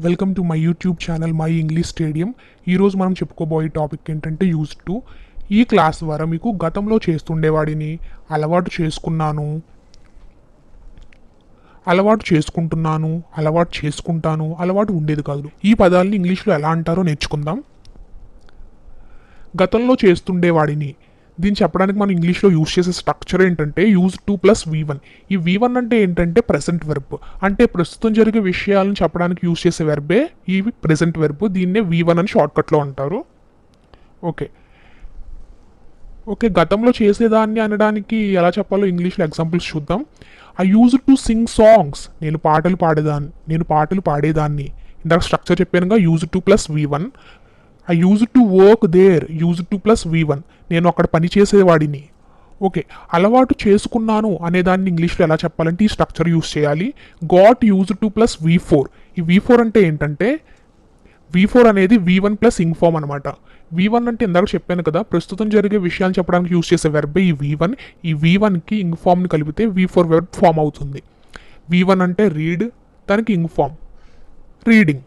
Welcome to my YouTube channel my English stadium. ఈరోజు మనం చెప్పుకోబోయే టాపిక్ ఏంటంటే యూజ్డ్ టు. ఈ క్లాస్ ద్వారా మీకు గతంలో చేస్తుండేవాడిని, అలవాటు చేసుకున్నాను, అలవాటు చేసుకుంటున్నాను, అలవాటు చేసుకుంటాను, అలవాటు ఉండేది కాదు, ఈ పదాలని ఇంగ్లీష్లో ఎలా అంటారో నేర్చుకుందాం. గతంలో చేస్తుండేవాడిని, దీన్ని చెప్పడానికి మనం ఇంగ్లీష్లో యూజ్ చేసే స్ట్రక్చర్ ఏంటంటే యూజ్ టు ప్లస్ V1. ఈ V1 అంటే ఏంటంటే ప్రెసెంట్ వెర్బ్, అంటే ప్రస్తుతం జరిగే విషయాలను చెప్పడానికి యూజ్ చేసే వెర్బే ఈ ప్రెసెంట్ వెర్బ్. దీన్నే V1 అని షార్ట్కట్లో అంటారు. ఓకే ఓకే గతంలో చేసేదాన్ని అనడానికి ఎలా చెప్పాలో ఇంగ్లీష్లో ఎగ్జాంపుల్స్ చూద్దాం. I use to sing songs, నేను పాటలు పాడేదాన్ని. ఇందాక స్ట్రక్చర్ చెప్పానుగా, use to plus V1. I use to work there, use to plus V1, నేను అక్కడ పని చేసేవాడిని. ఓకే, అలవాటు చేసుకున్నాను అనేదాన్ని ఇంగ్లీష్లో ఎలా చెప్పాలంటే ఈ స్ట్రక్చర్ యూజ్ చేయాలి. Got use to plus V4. ఈ V4 అంటే ఏంటంటే V4 అనేది V1 ప్లస్ ఇంగ్ ఫామ్ అనమాట. V1 అంటే ఇందాక చెప్పాను కదా, ప్రస్తుతం జరిగే విషయాలు చెప్పడానికి యూజ్ చేసే వెర్బే ఈ V1. ఈ V1కి ఇంగ్ ఫామ్ని కలిపితే V4 వెర్బ్ ఫామ్ అవుతుంది. V1 అంటే రీడ్, దానికి ఇంగ్ ఫామ్ రీడింగ్,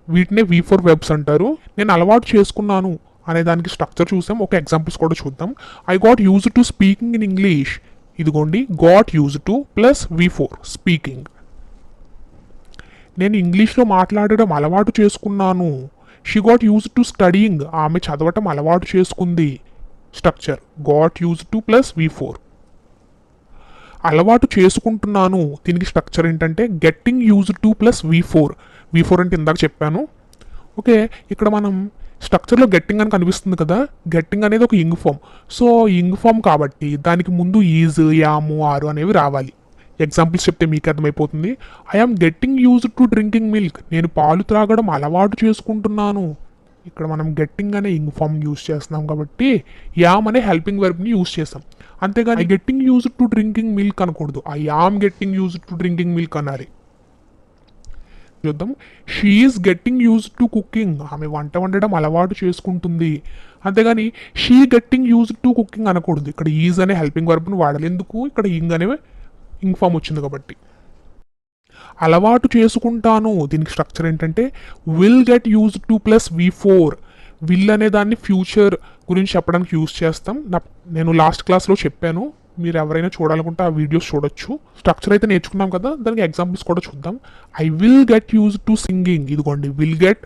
వీటినే V4 వెబ్స్ అంటారు. నేను అలవాటు చేసుకున్నాను అనే దానికి స్ట్రక్చర్ చూసాం. ఒక ఎగ్జాంపుల్స్ కూడా చూద్దాం. I got use to speaking in English. ఇదిగోండి, got use to plus V4 speaking. నేను ఇంగ్లీష్లో మాట్లాడడం అలవాటు చేసుకున్నాను. She got use to studying, ఆమె చదవటం అలవాటు చేసుకుంది. Structure got use to plus V4. అలవాటు చేసుకుంటున్నాను, దీనికి స్ట్రక్చర్ ఏంటంటే getting use to plus V4. V4 అంటే ఇందాక చెప్పాను. ఓకే, ఇక్కడ మనం స్ట్రక్చర్లో గెట్టింగ్ అని కనిపిస్తుంది కదా, గెట్టింగ్ అనేది ఒక ing form. So ing form కాబట్టి దానికి ముందు ఈజ్, యాము, ఆరు అనేవి రావాలి. ఎగ్జాంపుల్స్ చెప్తే మీకు అర్థమైపోతుంది. I am getting use to drinking milk, నేను పాలు త్రాగడం అలవాటు చేసుకుంటున్నాను. ఇక్కడ మనం గెట్టింగ్ అనే ఇంగ్ ఫామ్ యూజ్ చేస్తున్నాం కాబట్టి యామ్ అనే హెల్పింగ్ వెర్బ్ని యూజ్ చేస్తాం. అంతేగాని I getting use to drinking milk అనకూడదు, I am getting use to drinking milk అనాలి. చూద్దాం. She is getting use to cooking, ఆమె వంట వండడం అలవాటు చేసుకుంటుంది. అంతేగాని she getting use to cooking అనకూడదు, ఇక్కడ ఈజ్ అనే హెల్పింగ్ వర్బ్ని వాడాలి. ఎందుకు, ఇక్కడ ఇంగ్ అనే ఇంగ్ ఫామ్ వచ్చింది కాబట్టి. అలవాటు చేసుకుంటాను, దీనికి స్ట్రక్చర్ ఏంటంటే will get use to plus V4. Will అనే దాన్ని ఫ్యూచర్ గురించి చెప్పడానికి యూజ్ చేస్తాం. నేను లాస్ట్ క్లాస్లో చెప్పాను, మీరు ఎవరైనా చూడాలనుకుంటే ఆ వీడియోస్ చూడొచ్చు. స్ట్రక్చర్ అయితే నేర్చుకున్నాం కదా, దానికి ఎగ్జాంపుల్స్ కూడా చూద్దాం. I will get use to singing, ఇదిగోండి will get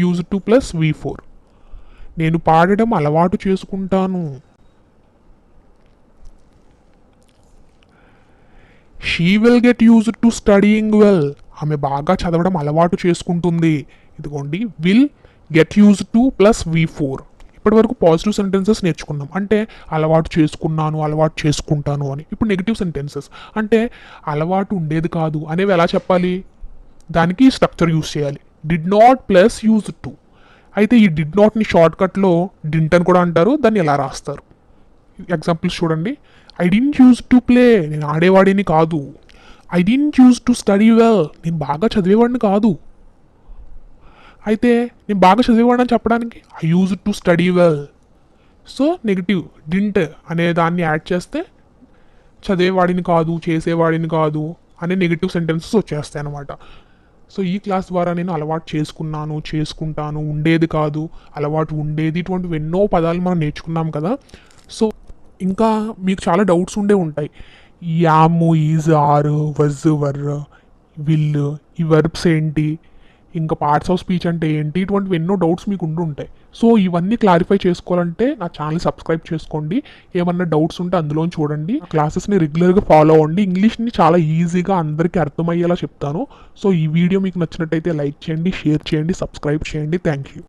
use to plus V4. నేను పాడడం అలవాటు చేసుకుంటాను. She will get use to studying well, ఆమె బాగా చదవడం అలవాటు చేసుకుంటుంది. ఇదిగోండి will get use to plus V4. ఇప్పటి వరకు పాజిటివ్ సెంటెన్సెస్ నేర్చుకున్నాం, అంటే అలవాటు చేసుకున్నాను, అలవాటు చేసుకుంటాను అని. ఇప్పుడు నెగిటివ్ సెంటెన్సెస్ అంటే అలవాటు ఉండేది కాదు అనేవి ఎలా చెప్పాలి, దానికి స్ట్రక్చర్ యూజ్ చేయాలి. Did not plus use to. అయితే ఈ డిడ్ నాట్ని షార్ట్కట్లో డింట్ అని కూడా అంటారు. దాన్ని ఎలా రాస్తారు, ఎగ్జాంపుల్స్ చూడండి. I didn't use to play, నేను ఆడేవాడిని కాదు. I didn't use to study well, నేను బాగా చదివేవాడిని కాదు. అయితే నేను బాగా చదివేవాడిని అని చెప్పడానికి I use to study well. So negative didn't అనే దాన్ని యాడ్ చేస్తే చదివేవాడిని కాదు, చేసేవాడిని కాదు అనే నెగిటివ్ సెంటెన్సెస్ వచ్చేస్తాయి అన్నమాట. సో ఈ క్లాస్ ద్వారా నేను అలవాటు చేసుకున్నాను, చేసుకుంటాను, ఉండేది కాదు, అలవాటు ఉండేది, ఇటువంటివి ఎన్నో పదాలు మనం నేర్చుకున్నాం కదా. సో ఇంకా మీకు చాలా డౌట్స్ ఉంటాయి. Am, is, are, was, were, will, ఈ వర్బ్స్ ఏంటి, ఇంకా పార్ట్స్ ఆఫ్ స్పీచ్ అంటే ఏంటి, ఇటువంటివి ఎన్నో డౌట్స్ మీకు ఉంటాయి. సో ఇవన్నీ క్లారిఫై చేసుకోవాలంటే నా ఛానల్ సబ్స్క్రైబ్ చేసుకోండి. ఏమన్నా డౌట్స్ ఉంటే అందులో చూడండి. క్లాసెస్ని రెగ్యులర్గా ఫాలో అవ్వండి. ఇంగ్లీష్ని చాలా ఈజీగా అందరికీ అర్థమయ్యేలా చెప్తాను. సో ఈ వీడియో మీకు నచ్చినట్టయితే లైక్ చేయండి, షేర్ చేయండి, సబ్స్క్రైబ్ చేయండి. Thank you.